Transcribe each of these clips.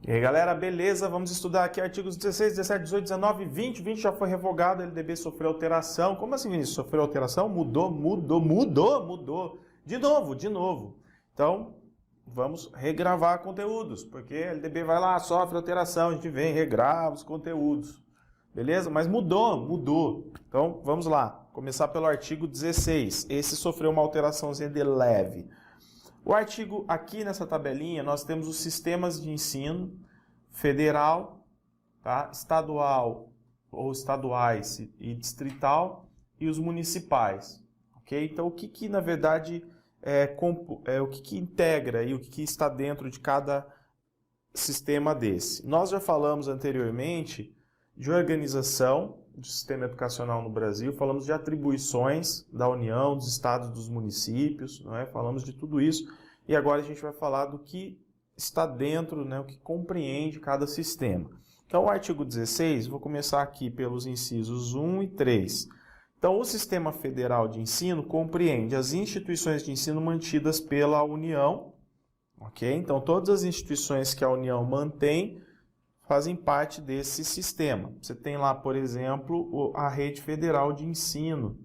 E aí, galera, beleza? Vamos estudar aqui artigos 16, 17, 18, 19, 20. 20 já foi revogado, a LDB sofreu alteração. Como assim, Vinícius? Sofreu alteração? Mudou. De novo. Então, vamos regravar conteúdos, porque a LDB vai lá, sofre alteração, a gente vem, regrava os conteúdos. Beleza? Mas mudou. Então, vamos lá. Começar pelo artigo 16. Esse sofreu uma alteraçãozinha de leve. O artigo, aqui nessa tabelinha, nós temos os sistemas de ensino federal, tá? Estadual ou estaduais e distrital e os municipais. Ok? Então, o que na verdade, o que integra e o que está dentro de cada sistema desse? Nós já falamos anteriormente de organização do sistema educacional no Brasil, falamos de atribuições da União, dos estados, dos municípios, não é? Falamos de tudo isso, e agora a gente vai falar do que está dentro, né, o que compreende cada sistema. Então, o artigo 16, vou começar aqui pelos incisos 1 e 3. Então, o Sistema Federal de Ensino compreende as instituições de ensino mantidas pela União, ok? Então, todas as instituições que a União mantém fazem parte desse sistema. Você tem lá, por exemplo, a Rede Federal de Ensino,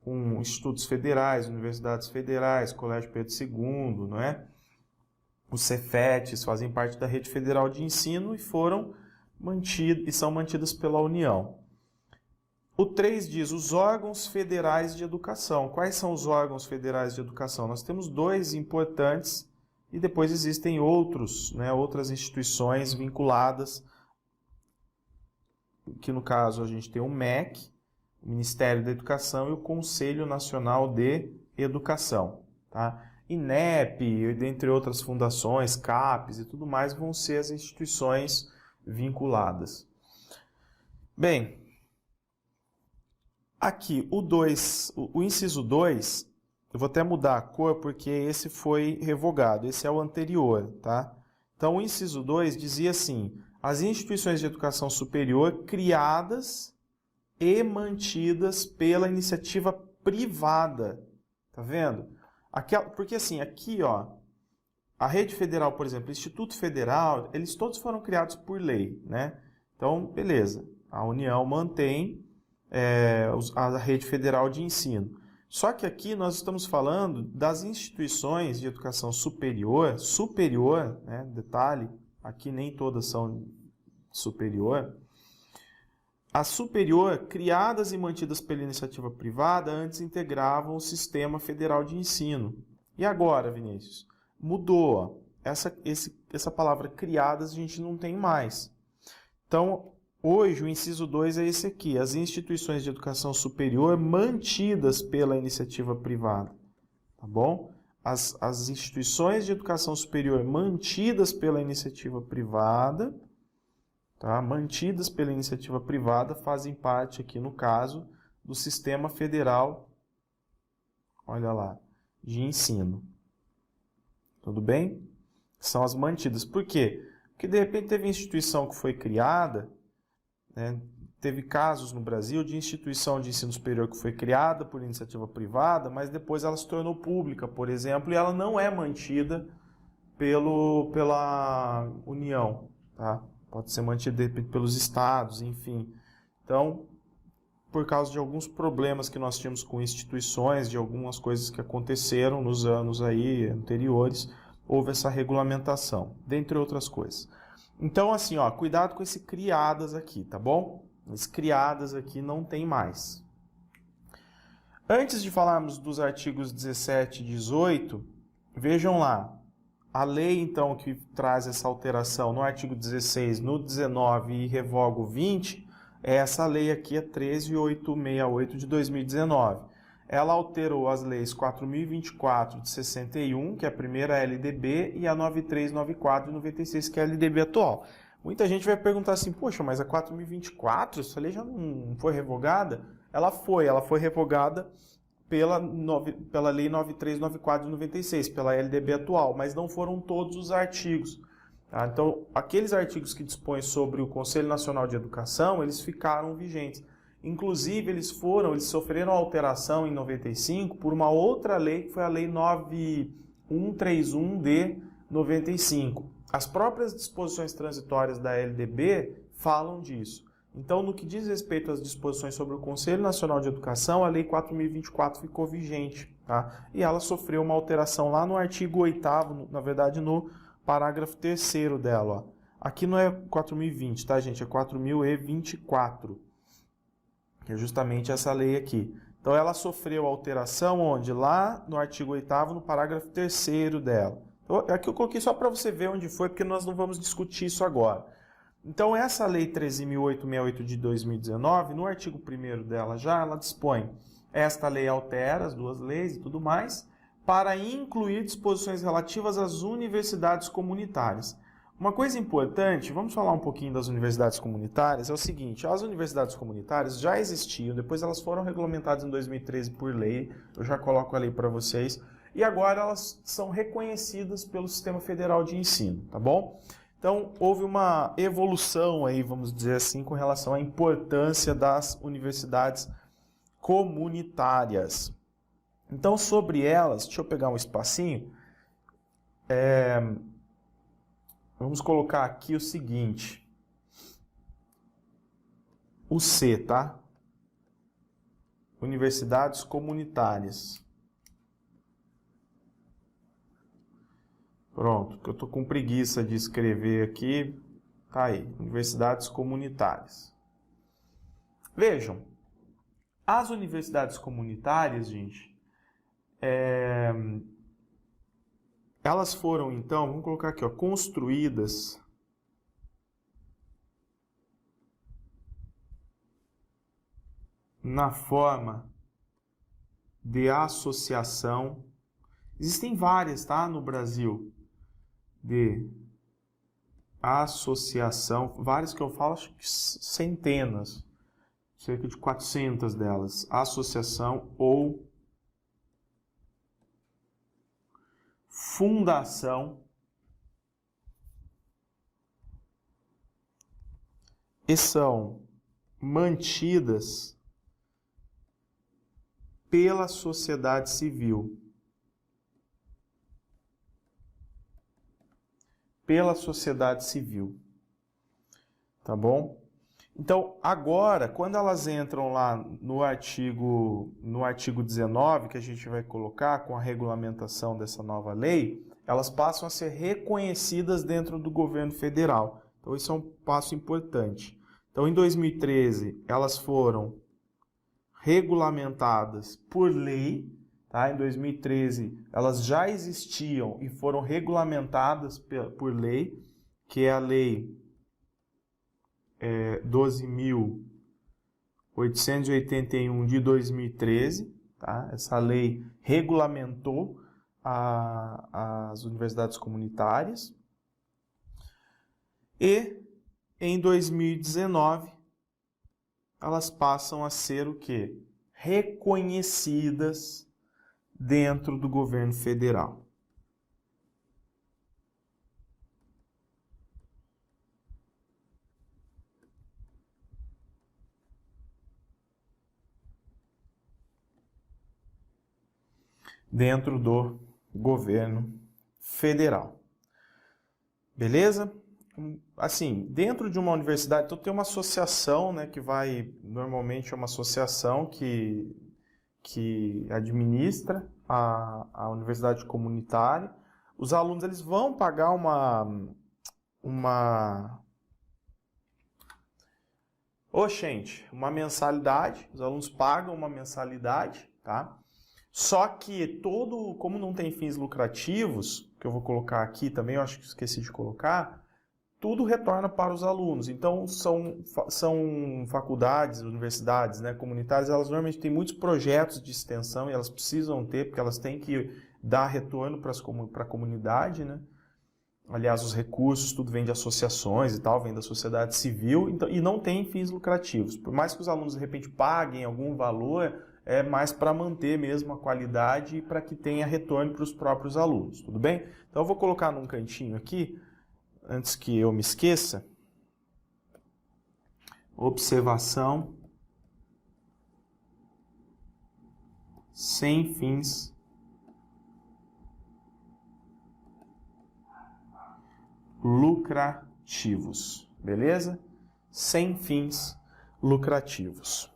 com institutos federais, universidades federais, Colégio Pedro II, não é? Os Cefetes fazem parte da Rede Federal de Ensino e são mantidas pela União. O 3 diz os órgãos federais de educação. Quais são os órgãos federais de educação? Nós temos dois importantes e depois existem outros, né, outras instituições vinculadas, que no caso a gente tem o MEC, o Ministério da Educação, e o Conselho Nacional de Educação. Tá? INEP, dentre outras fundações, CAPES e tudo mais, vão ser as instituições vinculadas. Bem, aqui o inciso 2, eu vou até mudar a cor porque esse foi revogado, esse é o anterior, tá? Então, o inciso 2 dizia assim: as instituições de educação superior criadas e mantidas pela iniciativa privada. Tá vendo? Porque assim, aqui, ó, a Rede Federal, por exemplo, o Instituto Federal, eles todos foram criados por lei, né? Então, beleza, a União mantém a Rede Federal de Ensino. Só que aqui nós estamos falando das instituições de educação superior, né? Detalhe, aqui nem todas são superior. A superior, criadas e mantidas pela iniciativa privada, antes integravam o Sistema Federal de Ensino. E agora, Vinícius? Mudou. Essa palavra criadas a gente não tem mais. Então, hoje, o inciso 2 é esse aqui: as instituições de educação superior mantidas pela iniciativa privada. Tá bom? As instituições de educação superior mantidas pela iniciativa privada, tá? Mantidas pela iniciativa privada, fazem parte aqui, no caso, do Sistema Federal, olha lá, de Ensino. Tudo bem? São as mantidas. Por quê? Porque, de repente, teve instituição que foi criada, né? Teve casos no Brasil de instituição de ensino superior que foi criada por iniciativa privada, mas depois ela se tornou pública, por exemplo, e ela não é mantida pela União, tá? Pode ser mantida pelos estados, enfim. Então, por causa de alguns problemas que nós tínhamos com instituições, de algumas coisas que aconteceram nos anos aí anteriores, houve essa regulamentação, dentre outras coisas. Então, assim, ó, cuidado com esse criadas aqui, tá bom? Esse criadas aqui não tem mais. Antes de falarmos dos artigos 17 e 18, vejam lá. A lei, então, que traz essa alteração no artigo 16, no 19 e revoga o 20, é essa lei aqui, a 13.868 de 2019. Ela alterou as leis 4.024 de 61, que é a primeira LDB, e a 9394 de 96, que é a LDB atual. Muita gente vai perguntar assim: poxa, mas a 4.024, essa lei já não foi revogada? Ela foi revogada pela lei 9394 de 96, pela LDB atual, mas não foram todos os artigos. Tá? Então, aqueles artigos que dispõem sobre o Conselho Nacional de Educação, eles ficaram vigentes. Inclusive, eles sofreram alteração em 95 por uma outra lei, que foi a Lei 9131 de 95. As próprias disposições transitórias da LDB falam disso. Então, no que diz respeito às disposições sobre o Conselho Nacional de Educação, a Lei 4.024 ficou vigente, tá? E ela sofreu uma alteração lá no artigo 8º, na verdade, no parágrafo 3º dela. Ó. Aqui não é 4.020, tá, gente? É 4.024, que é justamente essa lei aqui. Então, ela sofreu alteração onde? Lá no artigo 8º, no parágrafo 3º dela. Então, aqui eu coloquei só para você ver onde foi, porque nós não vamos discutir isso agora. Então, essa Lei 13.868 de 2019, no artigo 1º dela já, ela dispõe, esta lei altera as duas leis e tudo mais, para incluir disposições relativas às universidades comunitárias. Uma coisa importante, vamos falar um pouquinho das universidades comunitárias, é o seguinte, as universidades comunitárias já existiam, depois elas foram regulamentadas em 2013 por lei, eu já coloco a lei para vocês, e agora elas são reconhecidas pelo Sistema Federal de Ensino, tá bom? Então, houve uma evolução aí, vamos dizer assim, com relação à importância das universidades comunitárias. Então, sobre elas, deixa eu pegar um espacinho, vamos colocar aqui o seguinte, o C, tá? Universidades comunitárias. Pronto, que eu estou com preguiça de escrever aqui, tá aí, universidades comunitárias. Vejam, as universidades comunitárias, gente, elas foram, então, vamos colocar aqui, ó, construídas na forma de associação. Existem várias, tá, no Brasil, de associação, várias que eu falo, acho que centenas, cerca de 400 delas, associação ou fundação, e são mantidas pela sociedade civil. Pela sociedade civil, tá bom? Então, agora, quando elas entram lá no artigo 19, que a gente vai colocar com a regulamentação dessa nova lei, elas passam a ser reconhecidas dentro do governo federal. Então, isso é um passo importante. Então, em 2013, elas foram regulamentadas por lei. Tá? Em 2013, elas já existiam e foram regulamentadas por lei, que é a Lei 12.881 de 2013. Tá? Essa lei regulamentou as universidades comunitárias. E, em 2019, elas passam a ser o quê? Reconhecidas dentro do governo federal. Dentro do governo federal. Beleza? Assim, dentro de uma universidade, então tem uma associação, né, que vai, normalmente é uma associação que administra a universidade comunitária. Os alunos, eles vão pagar uma mensalidade, os alunos pagam uma mensalidade, tá? Só que como não tem fins lucrativos, que eu vou colocar aqui também, eu acho que esqueci de colocar, tudo retorna para os alunos. Então, são faculdades, universidades, né, comunitárias, elas normalmente têm muitos projetos de extensão e elas precisam ter, porque elas têm que dar retorno para a comunidade, né? Aliás, os recursos, tudo vem de associações e tal, vem da sociedade civil, então, e não tem fins lucrativos. Por mais que os alunos, de repente, paguem algum valor, é mais para manter mesmo a qualidade e para que tenha retorno para os próprios alunos, tudo bem? Então, eu vou colocar num cantinho aqui, antes que eu me esqueça, observação sem fins lucrativos, beleza? Sem fins lucrativos.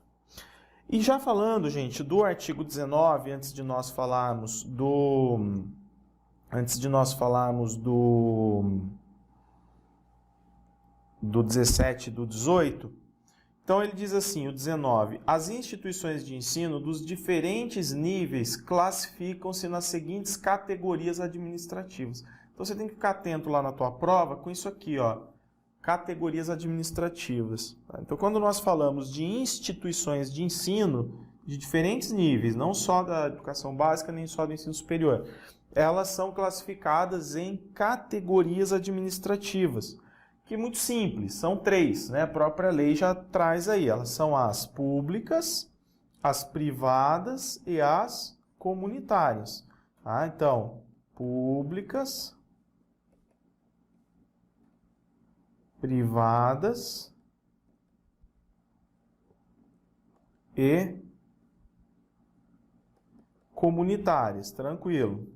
E já falando, gente, do artigo 19, antes de nós falarmos do 17 e do 18, então ele diz assim, o 19, as instituições de ensino dos diferentes níveis classificam-se nas seguintes categorias administrativas. Então você tem que ficar atento lá na tua prova com isso aqui, ó, categorias administrativas. Então quando nós falamos de instituições de ensino de diferentes níveis, não só da educação básica nem só do ensino superior, elas são classificadas em categorias administrativas. Que é muito simples, são 3, né? A própria lei já traz aí. Elas são as públicas, as privadas e as comunitárias. Tá? Então, públicas, privadas e comunitárias, tranquilo.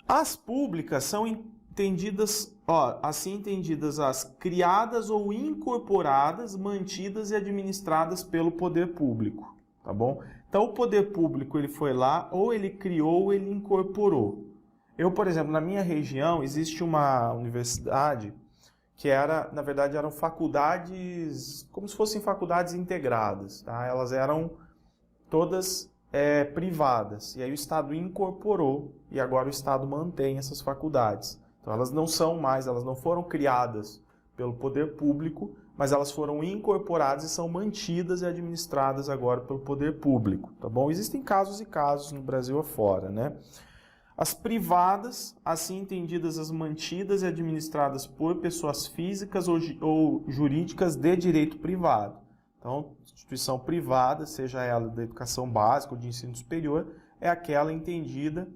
As públicas são entendidas, assim entendidas as criadas ou incorporadas, mantidas e administradas pelo poder público, tá bom? Então o poder público ele foi lá, ou ele criou ou ele incorporou. Eu, por exemplo, na minha região existe uma universidade que na verdade eram faculdades, como se fossem faculdades integradas, tá? Elas eram todas privadas, e aí o Estado incorporou, e agora o Estado mantém essas faculdades. Então elas não foram criadas pelo poder público, mas elas foram incorporadas e são mantidas e administradas agora pelo poder público, tá bom? Existem casos e casos no Brasil afora, né? As privadas, assim entendidas as mantidas e administradas por pessoas físicas ou jurídicas de direito privado. Então, instituição privada, seja ela da educação básica ou de ensino superior, é aquela entendida,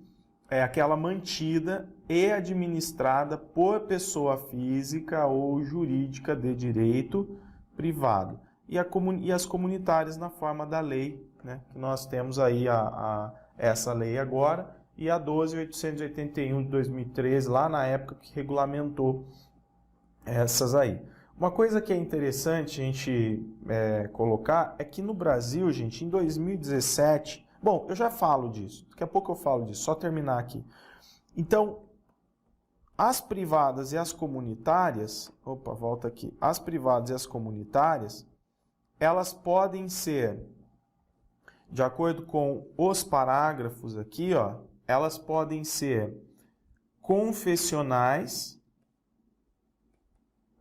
é aquela mantida e administrada por pessoa física ou jurídica de direito privado. E as comunitárias na forma da lei, né, que nós temos aí essa lei agora, e a 12.881 de 2013, lá na época que regulamentou essas aí. Uma coisa que é interessante a gente colocar é que no Brasil, gente, em 2017... Bom, eu já falo disso, daqui a pouco eu falo disso, só terminar aqui. Então, as privadas e as comunitárias... Opa, volta aqui. As privadas e as comunitárias, elas podem ser, de acordo com os parágrafos aqui, ó, elas podem ser confessionais,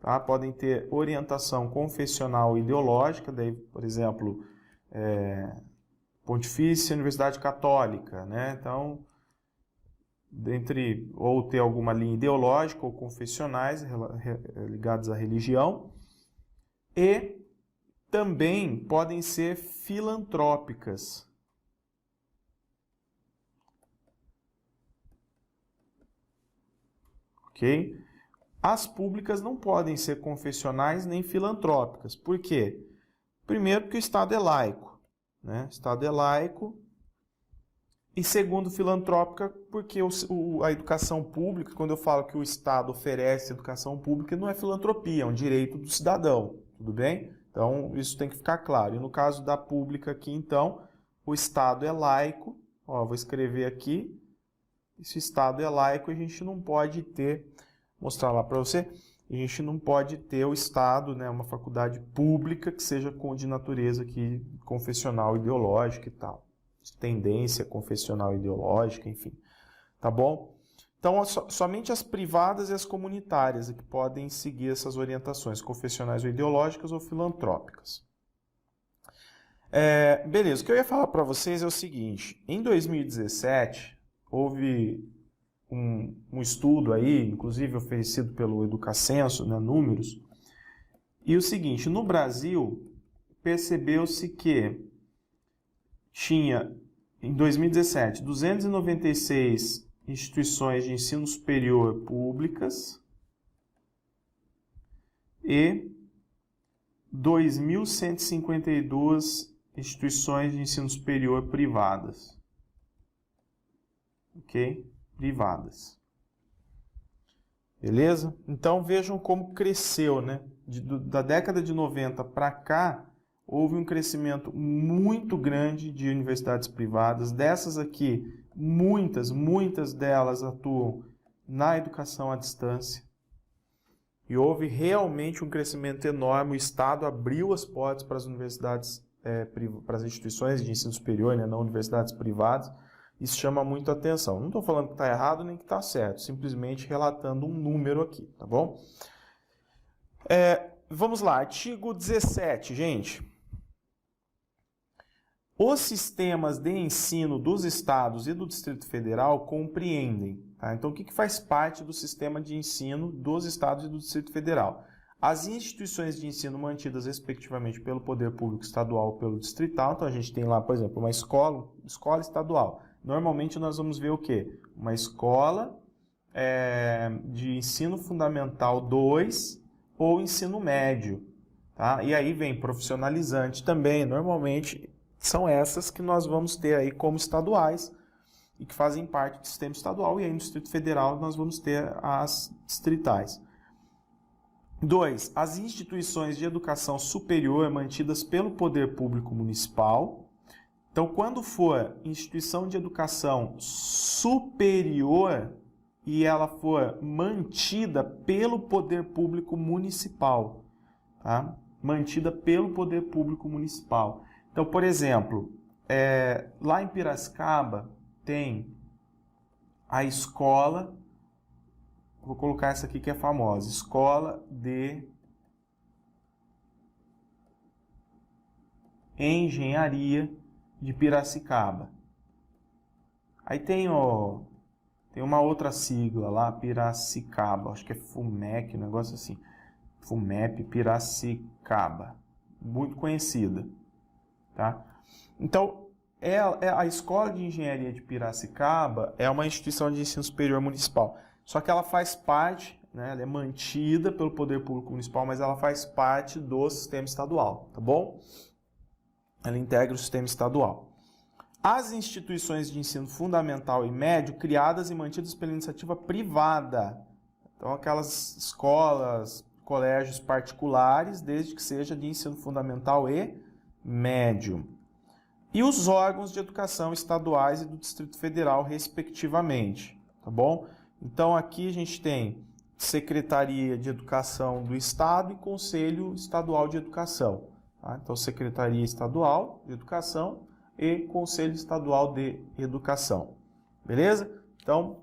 tá? Podem ter orientação confessional e ideológica, daí, por exemplo, Pontifícia Universidade Católica, né? Então, ou ter alguma linha ideológica ou confessionais ligadas à religião, e também podem ser filantrópicas. Ok? As públicas não podem ser confessionais nem filantrópicas. Por quê? Primeiro, porque o Estado é laico, né? O Estado é laico. E segundo, filantrópica, porque a educação pública, quando eu falo que o Estado oferece educação pública, não é filantropia, é um direito do cidadão, tudo bem? Então, isso tem que ficar claro. E no caso da pública aqui, então, o Estado é laico. Ó, vou escrever aqui. Se o Estado é laico, a gente não pode ter, mostrar lá para você, a gente não pode ter o Estado, né, uma faculdade pública que seja de natureza aqui, confessional, ideológica e tal. Tendência confessional, ideológica, enfim. Tá bom? Então, somente as privadas e as comunitárias é que podem seguir essas orientações, confessionais ou ideológicas ou filantrópicas. Beleza, o que eu ia falar para vocês é o seguinte, em 2017, houve um estudo aí, inclusive oferecido pelo Educacenso, né, números, e o seguinte, no Brasil, percebeu-se que tinha, em 2017, 296 instituições de ensino superior públicas e 2.152 instituições de ensino superior privadas. Ok? Privadas. Beleza? Então vejam como cresceu, né? Da década de 90 para cá, houve um crescimento muito grande de universidades privadas. Dessas aqui, muitas delas atuam na educação à distância. E houve realmente um crescimento enorme. O Estado abriu as portas para as universidades, para as instituições de ensino superior, né, não universidades privadas. Isso chama muito a atenção. Não estou falando que está errado nem que está certo, simplesmente relatando um número aqui, tá bom? Vamos lá, artigo 17, gente. Os sistemas de ensino dos estados e do Distrito Federal compreendem, tá? Então, o que faz parte do sistema de ensino dos estados e do Distrito Federal? As instituições de ensino mantidas, respectivamente, pelo Poder Público Estadual ou pelo Distrital. Então, a gente tem lá, por exemplo, uma escola estadual. Normalmente, nós vamos ver o quê? Uma escola de ensino fundamental 2 ou ensino médio. Tá? E aí vem profissionalizante também, normalmente... São essas que nós vamos ter aí como estaduais e que fazem parte do sistema estadual, e aí no Distrito Federal nós vamos ter as distritais. 2. As instituições de educação superior mantidas pelo Poder Público Municipal. Então, quando for instituição de educação superior e ela for mantida pelo Poder Público Municipal, tá? Mantida pelo Poder Público Municipal. Então, por exemplo, lá em Piracicaba tem a escola, vou colocar essa aqui que é famosa, Escola de Engenharia de Piracicaba. Aí tem uma outra sigla lá, Piracicaba, acho que é FUMEC, um negócio assim, FUMEP Piracicaba, muito conhecida. Tá? Então, a Escola de Engenharia de Piracicaba é uma instituição de ensino superior municipal. Só que ela faz parte, né, ela é mantida pelo Poder Público Municipal, mas ela faz parte do sistema estadual, tá bom? Ela integra o sistema estadual. As instituições de ensino fundamental e médio criadas e mantidas pela iniciativa privada. Então, aquelas escolas, colégios particulares, desde que seja de ensino fundamental e médio. E os órgãos de educação estaduais e do Distrito Federal, respectivamente, tá bom? Então, aqui a gente tem Secretaria de Educação do Estado e Conselho Estadual de Educação. Tá? Então, Secretaria Estadual de Educação e Conselho Estadual de Educação. Beleza? Então,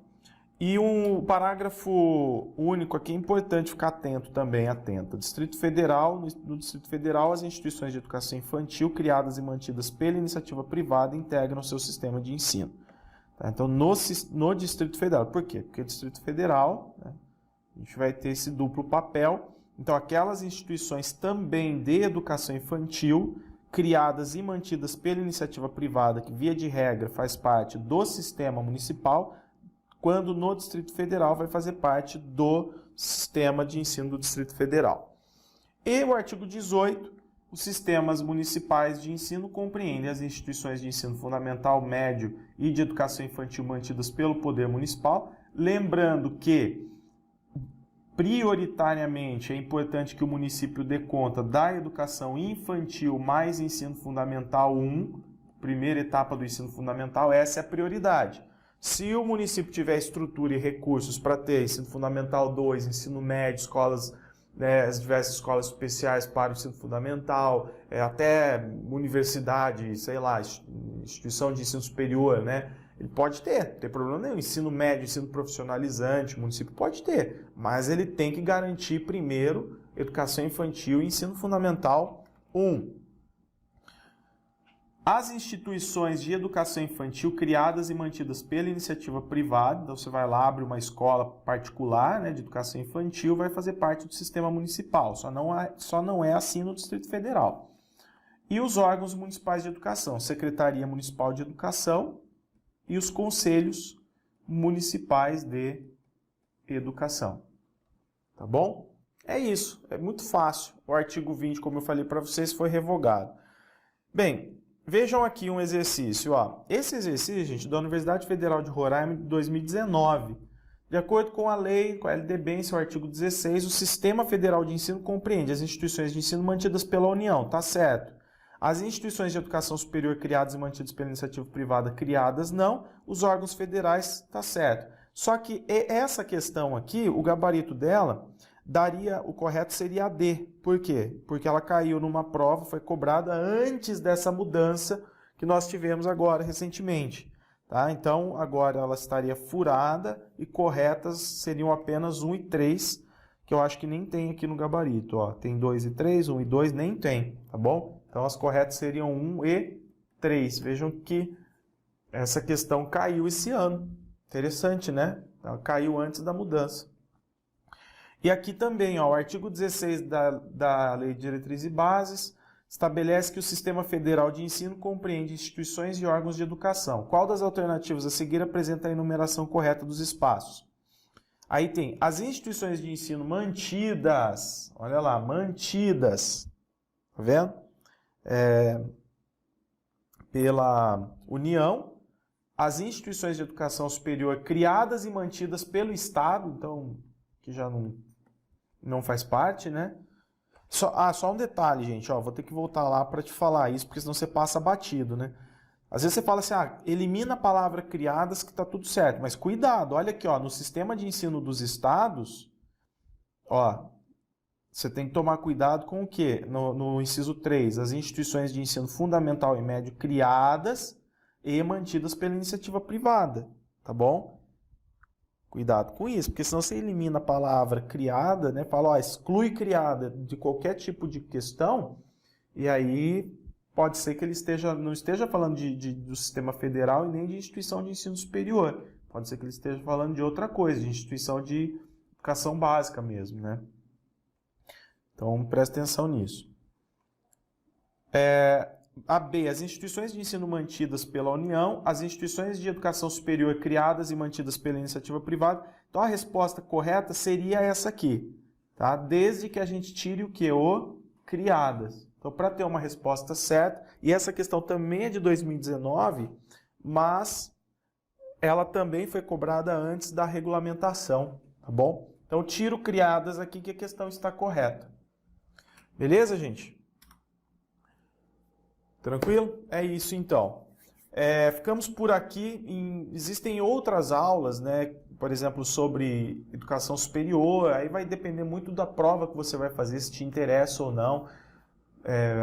e um parágrafo único aqui é importante ficar atento também, atento. Distrito Federal, no Distrito Federal, as instituições de educação infantil criadas e mantidas pela iniciativa privada integram o seu sistema de ensino. Tá? Então, no Distrito Federal. Por quê? Porque o Distrito Federal, né, a gente vai ter esse duplo papel. Então, aquelas instituições também de educação infantil criadas e mantidas pela iniciativa privada, que via de regra faz parte do sistema municipal, quando no Distrito Federal vai fazer parte do sistema de ensino do Distrito Federal. E o artigo 18, os sistemas municipais de ensino compreendem as instituições de ensino fundamental, médio e de educação infantil mantidas pelo Poder Municipal, lembrando que, prioritariamente, é importante que o município dê conta da educação infantil mais ensino fundamental 1, primeira etapa do ensino fundamental, essa é a prioridade. Se o município tiver estrutura e recursos para ter ensino fundamental 2, ensino médio, escolas, né, as diversas escolas especiais para o ensino fundamental, até universidade, sei lá, instituição de ensino superior, né? Ele pode ter, não tem problema nenhum. Ensino médio, ensino profissionalizante, o município pode ter, mas ele tem que garantir primeiro educação infantil e ensino fundamental 1. As instituições de educação infantil criadas e mantidas pela iniciativa privada, então você vai lá, abre uma escola particular, né, de educação infantil, vai fazer parte do sistema municipal, só não é assim no Distrito Federal. E os órgãos municipais de educação, Secretaria Municipal de Educação e os Conselhos Municipais de Educação. Tá bom? É isso, é muito fácil. O artigo 20, como eu falei para vocês, foi revogado. Bem, vejam aqui um exercício. Ó. Esse exercício, gente, da Universidade Federal de Roraima de 2019. De acordo com a lei, com a LDB, em seu artigo 16, o Sistema Federal de Ensino compreende as instituições de ensino mantidas pela União, tá certo? As instituições de educação superior criadas e mantidas pela iniciativa privada, criadas não, os órgãos federais, tá certo. Só que essa questão aqui, o gabarito dela, o correto seria a D. Por quê? Porque ela caiu numa prova, foi cobrada antes dessa mudança que nós tivemos agora, recentemente. Tá? Então, agora ela estaria furada e corretas seriam apenas 1 e 3, que eu acho que nem tem aqui no gabarito. Ó. Tem 2 e 3, 1 e 2, nem tem, tá bom? Então, as corretas seriam 1 e 3. Vejam que essa questão caiu esse ano. Interessante, né? Ela caiu antes da mudança. E aqui também, ó, o artigo 16 da Lei de Diretrizes e Bases estabelece que o Sistema Federal de Ensino compreende instituições e órgãos de educação. Qual das alternativas a seguir apresenta a enumeração correta dos espaços? Aí tem as instituições de ensino mantidas, olha lá, mantidas, tá vendo? Pela União, as instituições de educação superior criadas e mantidas pelo Estado, então, que já não faz parte, né? Só um detalhe, gente, ó, vou ter que voltar lá para te falar isso, porque senão você passa batido, né? Às vezes você fala assim, elimina a palavra criadas que tá tudo certo, mas cuidado, olha aqui, ó, no sistema de ensino dos estados, ó, você tem que tomar cuidado com o quê? No inciso 3, as instituições de ensino fundamental e médio criadas e mantidas pela iniciativa privada, tá bom? Cuidado com isso, porque senão você elimina a palavra criada, né? Fala, ó, exclui criada de qualquer tipo de questão, e aí pode ser que ele não esteja falando do sistema federal e nem de instituição de ensino superior. Pode ser que ele esteja falando de outra coisa, de instituição de educação básica mesmo, né? Então, presta atenção nisso. A B, as instituições de ensino mantidas pela União, as instituições de educação superior criadas e mantidas pela iniciativa privada. Então, a resposta correta seria essa aqui, tá? Desde que a gente tire o que? O criadas. Então, para ter uma resposta certa, e essa questão também é de 2019, mas ela também foi cobrada antes da regulamentação, tá bom? Então, tiro criadas aqui que a questão está correta. Beleza, gente? Tranquilo? É isso então. Ficamos por aqui. Existem outras aulas, né? Por exemplo, sobre educação superior. Aí vai depender muito da prova que você vai fazer, se te interessa ou não.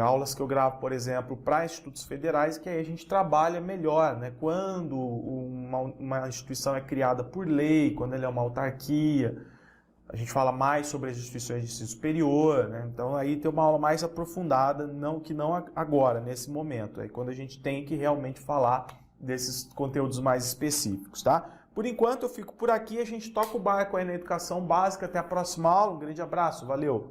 Aulas que eu gravo, por exemplo, para institutos federais, que aí a gente trabalha melhor, né? Quando uma instituição é criada por lei, quando ela é uma autarquia. A gente fala mais sobre as instituições de ensino superior, né? Então aí tem uma aula mais aprofundada, não agora, nesse momento. Aí quando a gente tem que realmente falar desses conteúdos mais específicos, tá? Por enquanto eu fico por aqui, a gente toca o barco aí na educação básica. Até a próxima aula, um grande abraço, valeu!